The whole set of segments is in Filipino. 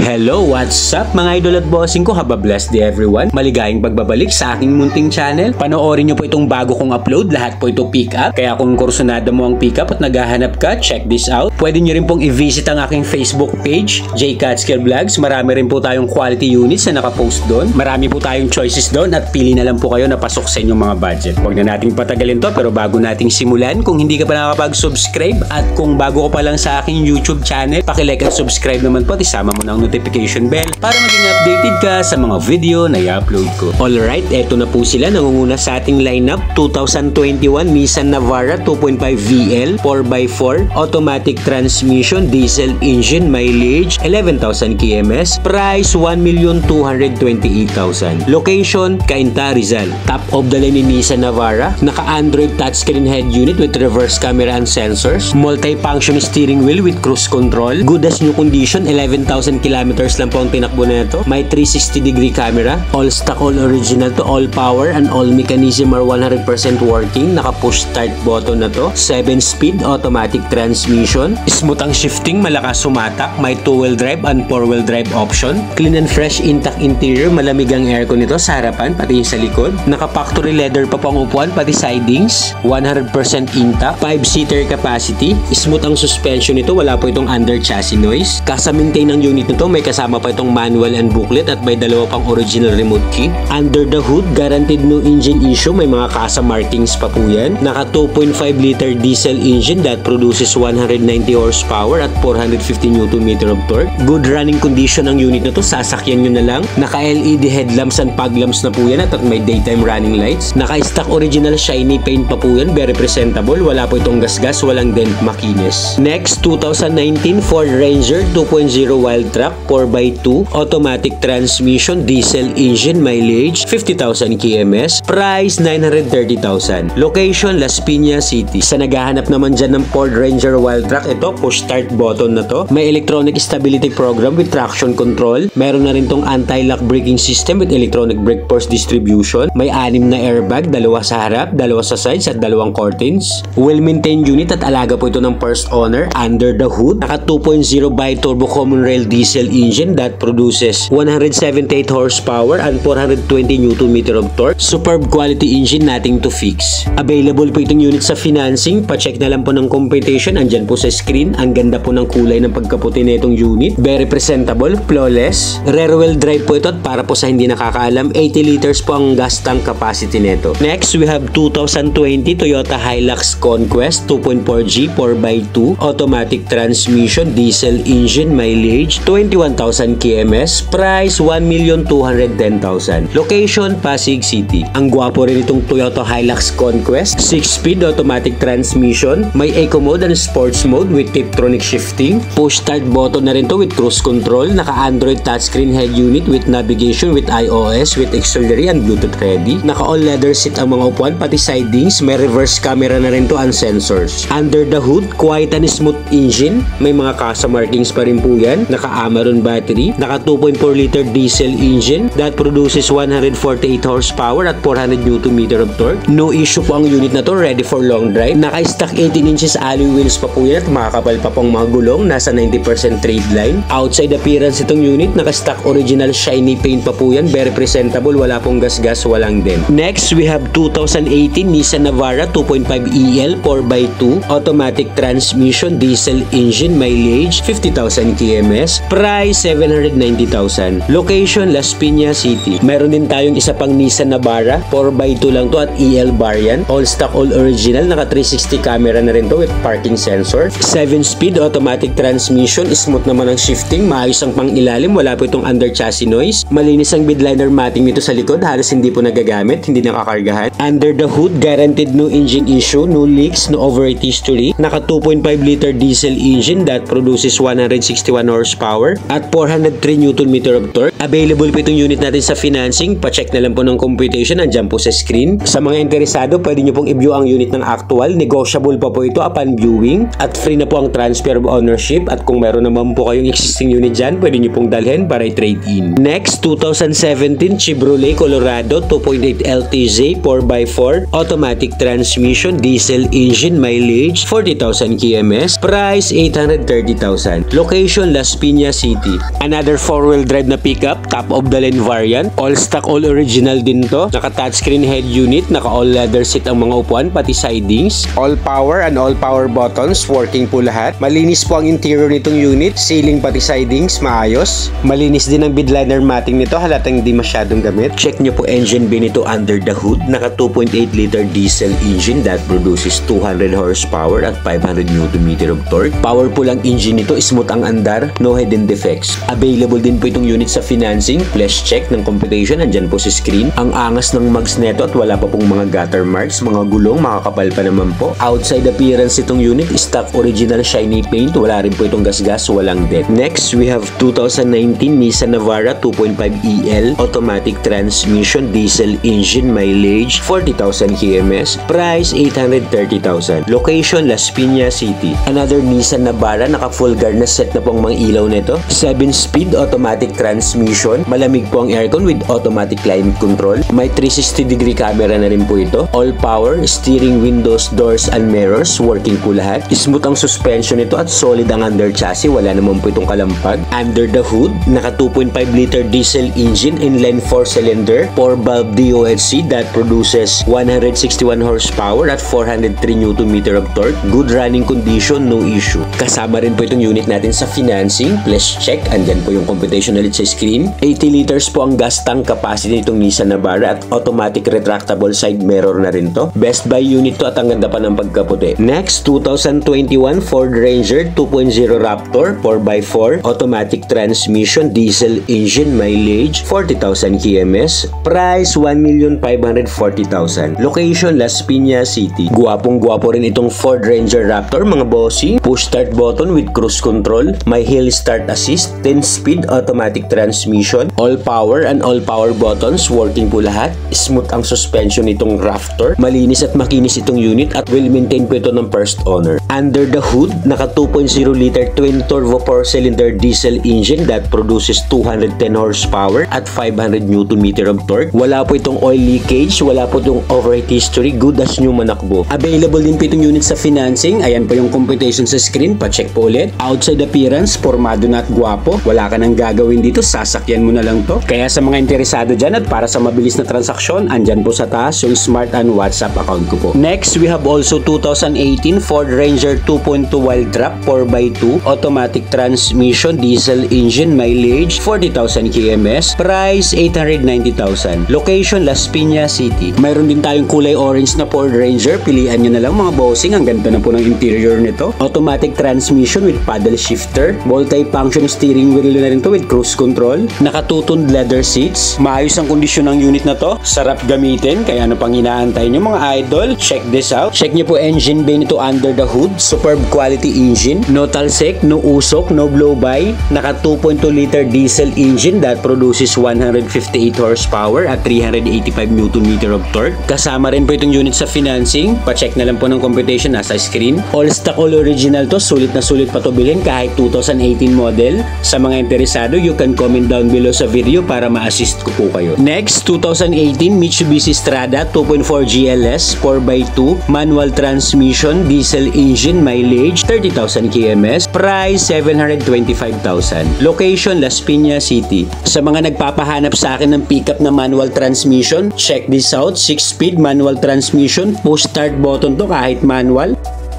Hello, what's up mga idol at bossing ko? Have a blessed day everyone. Maligayang pagbabalik sa aking munting channel. Panoorin nyo po itong bago kong upload. Lahat po ito pick up. Kaya kung kursunada mo ang pick up at naghahanap ka, check this out. Pwede nyo rin pong i-visit ang aking Facebook page, J Catskill Vlogs. Marami rin po tayong quality units na nakapost doon. Marami po tayong choices doon at pili na lang po kayo na pasok sa inyong mga budget. Huwag na nating patagalin to, pero bago nating simulan, kung hindi ka pa nakapag-subscribe at kung bago ka pa lang sa aking YouTube channel, paki-like at subscribe naman po at isama mo na ang notification bell para maging updated ka sa mga video na i-upload ko. Alright, eto na po sila. Nangunguna sa ating lineup, 2021 Nissan Navara 2.5 VL 4x4 automatic transmission, diesel engine, mileage 11,000 kms, price 1,228,000. Location, Cainta, Rizal. Top of the line ni Nissan Navara, naka-Android touchscreen head unit with reverse camera and sensors, multi-function steering wheel with cruise control, good as new condition, 11,000 kilometers lang po ang tinakbo na ito. May 360-degree camera, all stock, all original to, all power and all mechanism are 100% working. Naka-push start button na to. 7-speed automatic transmission. Smooth ang shifting, malakas sumatak. May 2-wheel drive and 4-wheel drive option. Clean and fresh intact interior. Malamig ang aircon nito sa harapan, pati sa likod. Naka-factory leather pa pang upuan, pati sidings. 100% intact. 5-seater capacity. Smooth ang suspension nito. Wala po itong under chassis noise. Kasa-maintain ang unit nito, may kasama pa itong manual and booklet at may dalawa pang original remote key. Under the hood, guaranteed no engine issue. May mga kasa markings pa po yan. Naka 2.5 liter diesel engine that produces 190 horsepower at 450 Nm of torque. Good running condition ang unit na to. Sasakyan nyo na lang. Naka LED headlamps and fog lamps na po yan at may daytime running lights. Naka stock original shiny paint pa po yan. Very presentable. Wala po itong gasgas. Walang dent, makinis. Next, 2019 Ford Ranger 2.0 Wild Track 4x2 automatic transmission, diesel engine, mileage 50,000 kms, price 930,000. Location, Las Piñas City. Sa naghahanap naman dyan ng Ford Ranger Wild Track, ito push start button na to. May electronic stability program with traction control. Meron na rin tong anti-lock braking system with electronic brake force distribution. May 6 na airbag, 2 sa harap, 2 sa sides at 2 curtains. Well-maintained unit at alaga po ito ng first owner. Under the hood, naka 2.0 bi-turbo common rail diesel engine that produces 178 horsepower and 420 Nm of torque. Superb quality engine, nothing to fix. Available po itong unit sa financing. Pa-check na lang po ng computation. Andyan po sa screen. Ang ganda po ng kulay ng pagkaputi na itong unit. Very presentable, flawless. Rear-wheel drive po ito at para po sa hindi nakakaalam, 80 liters po ang gas tank capacity nito. Next, we have 2020 Toyota Hilux Conquest 2.4G 4x2 automatic transmission, diesel engine, mileage 21,000 kms, price 1,210,000. Location, Pasig City. Ang gwapo rin itong Toyota Hilux Conquest. 6-speed automatic transmission. May eco mode and sports mode with Tiptronic shifting. Push start button na rin to with cruise control. Naka-Android touchscreen head unit with navigation with iOS with auxiliary and Bluetooth ready. Naka-all leather seat ang mga upuan, pati sidings. May reverse camera na rin to and sensors. Under the hood, quiet and smooth engine. May mga kasa markings pa rin po yan. Naka-Amaron battery. Naka 2.4 liter diesel engine that produces 148 horsepower at 400 Nm of torque. No issue po ang unit na to, ready for long drive. Naka-stock 18 inches alloy wheels pa po yan at makakapal pa pong mga gulong. Nasa 90% trade line. Outside appearance itong unit, naka-stock original shiny paint pa po yan. Very presentable, wala pong gasgas, walang dent. Next, we have 2018 Nissan Navara 2.5 EL 4x2 automatic transmission, diesel engine, mileage 50,000 kms, price 790,000. Location, Las Piñas City. Meron din tayong isa pang Nissan Navara 4x2 lang to at EL variant. All stock, all original. Naka 360 camera na rin to with parking sensor. 7-speed automatic transmission. Smooth naman ang shifting. Maayos ang pang-ilalim. Wala po itong under chassis noise. Malinis ang bidliner matting nito sa likod. Halos hindi po nagagamit. Hindi nakakargahan. Under the hood, guaranteed no engine issue, no leaks, no overheat history. Naka 2.5 liter diesel engine that produces 161 horsepower at 403 Nm of torque. Available po itong unit natin sa financing. Pa-check na lang po ng computation. Andyan po sa screen. Sa mga interesado, pwede nyo pong i-view ang unit ng actual. Negotiable pa po ito upon viewing. At free na po ang transfer of ownership. At kung meron naman po kayong existing unit dyan, pwede nyo pong dalhin para i-trade in. Next, 2017 Chevrolet Colorado 2.8 LTZ 4x4 automatic transmission, diesel engine, mileage 40,000 kms, price 830,000. Location Las Piñas City. Another 4-wheel drive na pickup, top of the line variant. All stock, all original din to. Naka touchscreen head unit, naka all leather seat ang mga upuan, pati sidings. All power and all power buttons, working po lahat. Malinis po ang interior nitong unit, ceiling pati sidings, maayos. Malinis din ang bidliner matting nito, halatang hindi masyadong gamit. Check nyo po engine bay nito under the hood. Naka 2.8 liter diesel engine that produces 200 horsepower at 500 Nm of torque. Powerful ang engine nito, smooth ang andar, no hidden defects. Available din po itong unit sa financing. Flash check ng computation, andyan po sa screen. Ang angas ng mags neto at wala pa pong mga gutter marks, mga gulong, makakapal pa naman po. Outside appearance itong unit, stock original shiny paint, wala rin po itong gasgas, walang dent. Next, we have 2019 Nissan Navara 2.5 EL automatic transmission, diesel engine, mileage 40,000 kms, price 830,000. Location Las Piñas City. Another Nissan Navara, naka full guard na set na pong mga ilaw nito. 7-speed automatic transmission, malamig po ang aircon with automatic climate control. May 360-degree camera na rin po ito. All power, steering, windows, doors, and mirrors, working po lahat. Smooth ang suspension nito at solid ang under chassis, wala naman po itong kalampag. Under the hood, naka 2.5 liter diesel engine, inline 4-cylinder, 4-valve DOHC that produces 161 horsepower at 403 Nm of torque. Good running condition, no issue. Kasama rin po itong unit natin sa financing. Let's check. Andyan po yung computation ulit sa screen. 80 liters po ang gas tank capacity nitong Nissan Navara at automatic retractable side mirror na rin to. Best buy unit to at ang ganda pa ng pagkaputi. Next, 2021 Ford Ranger 2.0 Raptor 4x4 automatic transmission, diesel engine, mileage 40,000 kms, price 1,540,000. Location Las Piñas City. Guwapong-guwapo rin itong Ford Ranger Raptor mga bossing. Push start button with cruise control, may hill start assist, 10-speed automatic transmission, all power and all power buttons, working po lahat. Smooth ang suspension nitong Raptor. Malinis at makinis itong unit at will maintain po ito ng first owner. Under the hood, naka 2.0 liter twin turbo 4-cylinder diesel engine that produces 210 horsepower at 500 Nm of torque. Wala po itong oil leakage, wala po itong overheat history, good as new manakbo. Available din po itong unit sa financing. Ayan po yung computation sa screen, pa-check po ulit. Outside appearance, formado na at guwapo. Wala ka nang gagawin dito, sasakyan mo na lang to. Kaya sa mga interesado dyan at para sa mabilis na transaksyon, andyan po sa taas yung Smart and WhatsApp account ko po. Next, we have also 2018 Ford Ranger 2.2 Wild Drop 4x2 automatic transmission, diesel engine, mileage 40,000 kms, price 890,000. Location Las Piñas City. Mayroon din tayong kulay orange na Ford Ranger. Pilihan nyo na lang mga bossing. Ang ganda na po ng interior nito. Automatic transmission with paddle shifter. Multi-function steering wheel na rin to with cruise control. Nakatutuned leather seats. Maayos ang kondisyon ng unit na to. Sarap gamitin. Kaya ano pang inaantay nyo mga idol? Check this out. Check nyo po engine bay nito under the hood. Superb quality engine. No talsik, no usok, no blow-by. Naka 2.2 liter diesel engine that produces 158 horsepower at 385 Nm of torque. Kasama rin po itong unit sa financing. Pa-check na lang po ng computation nasa screen. All stock, all original to. Sulit na sulit pa to bilhin kahit 2018 model. Sa mga interesado, you can comment down below sa video para ma-assist ko po kayo. Next, 2018 Mitsubishi Strada 2.4 GLS 4x2 manual transmission, diesel engine, mileage 30,000 kms, price 725,000. Location Las Piñas City. Sa mga nagpapahanap sa akin ng pickup na manual transmission, check this out. 6-speed manual transmission, push start button to kahit manual.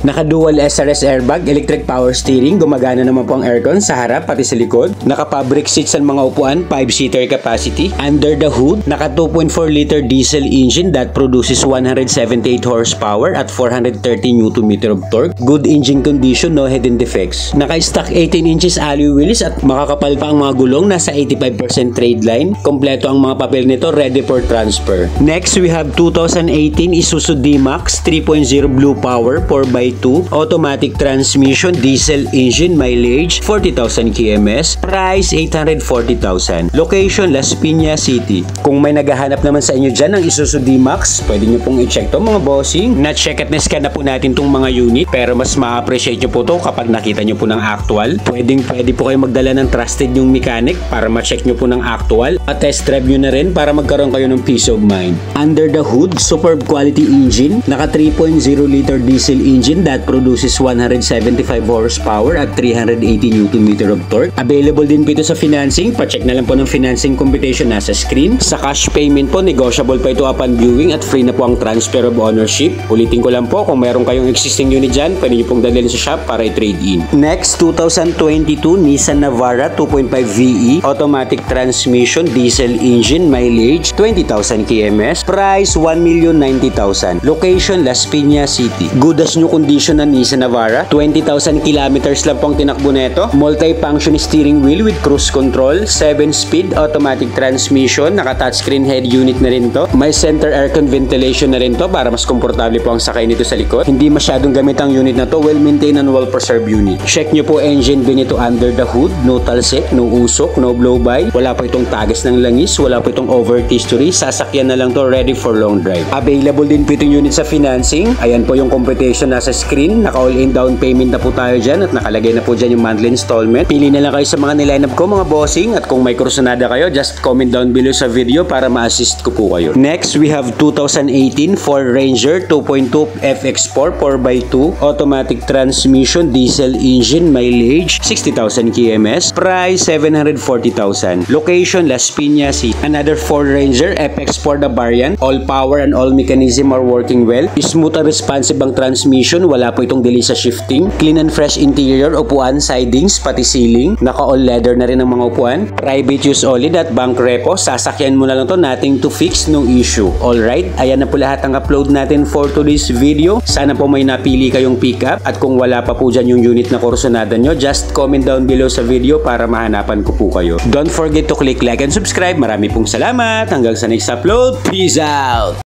Naka-dual SRS airbag, electric power steering, gumagana naman po ang aircon sa harap pati sa likod. Naka-fabric seats ang mga upuan, 5-seater capacity. Under the hood, naka 2.4 liter diesel engine that produces 178 horsepower at 430 Nm of torque. Good engine condition, no hidden defects. Naka-stock 18 inches alloy wheels at makakapal pa ang mga gulong, nasa 85% trade line. Kompleto ang mga papel nito, ready for transfer. Next, we have 2018 Isuzu D-Max 3.0 Blue Power 4x2 4x2, automatic transmission, diesel engine, mileage 40,000 kms, price 840,000. Location Las Piñas City. Kung may naghahanap naman sa inyo dyan ng Isuzu D-Max, pwede nyo pong i-check to mga bossing. Na-check at na-scan na po natin tong mga unit, pero mas ma-appreciate nyo po to kapag nakita nyo po ng actual. Pwede po kayo magdala ng trusted yung mechanic para ma-check nyo po ng actual. At test drive nyo na rin para magkaroon kayo ng peace of mind. Under the hood, superb quality engine. Naka 3.0 liter diesel engine that produces 175 horsepower at 380 Nm of torque. Available din po ito sa financing. Pa-check na lang po ng financing computation nasa screen. Sa cash payment po, negotiable pa ito upon viewing at free na po ang transfer of ownership. Ulitin ko lang po, kung mayroon kayong existing unit dyan, pwede nyo pong dalhin sa shop para i-trade in. Next, 2022 Nissan Navara 2.5 VE, automatic transmission, diesel engine, mileage 20,000 kms, price 1,090,000. Location Las Piñas City. Good as new condition ng Nissan Navara. 20,000 kilometers lang pong tinakbo neto. Multi-function steering wheel with cruise control, 7-speed automatic transmission, naka-touchscreen head unit na rin to. May center aircon ventilation na rin to para mas komportable po ang sakay nito sa likod. Hindi masyadong gamit ang unit na to. Well-maintained and well-preserved unit. Check nyo po engine bin ito under the hood. No talsik, no usok, no blow-by. Wala po itong tagas ng langis. Wala po itong overt history. Sasakyan na lang to, ready for long drive. Available din po itong unit sa financing. Ayan po yung computation nasa screen. Naka-all-in down payment na po tayo dyan at nakalagay na po dyan yung monthly installment. Pili na lang kayo sa mga niline up ko mga bossing, at kung may kursunada kayo, just comment down below sa video para ma-assist ko po kayo. Next, we have 2018 Ford Ranger 2.2 FX4 4x2, automatic transmission, diesel engine, mileage 60,000 kms, price 740,000. Location Las Piñas City. Another Ford Ranger FX4 na variant. All power and all mechanism are working well. Smooth and responsive ang transmission. Wala po itong delay sa shifting. Clean and fresh interior, upuan, sidings, pati ceiling. Naka-all leather na rin ang mga upuan. Private use only, that bank repo. Sasakyan mo na lang to, nothing to fix, no issue. Alright, ayan na po lahat ang upload natin for today's video. Sana po may napili kayong pick up, at kung wala pa po dyan yung unit na kursunada nyo, just comment down below sa video para mahanapan ko po kayo. Don't forget to click like and subscribe. Marami pong salamat. Hanggang sa next upload. Peace out!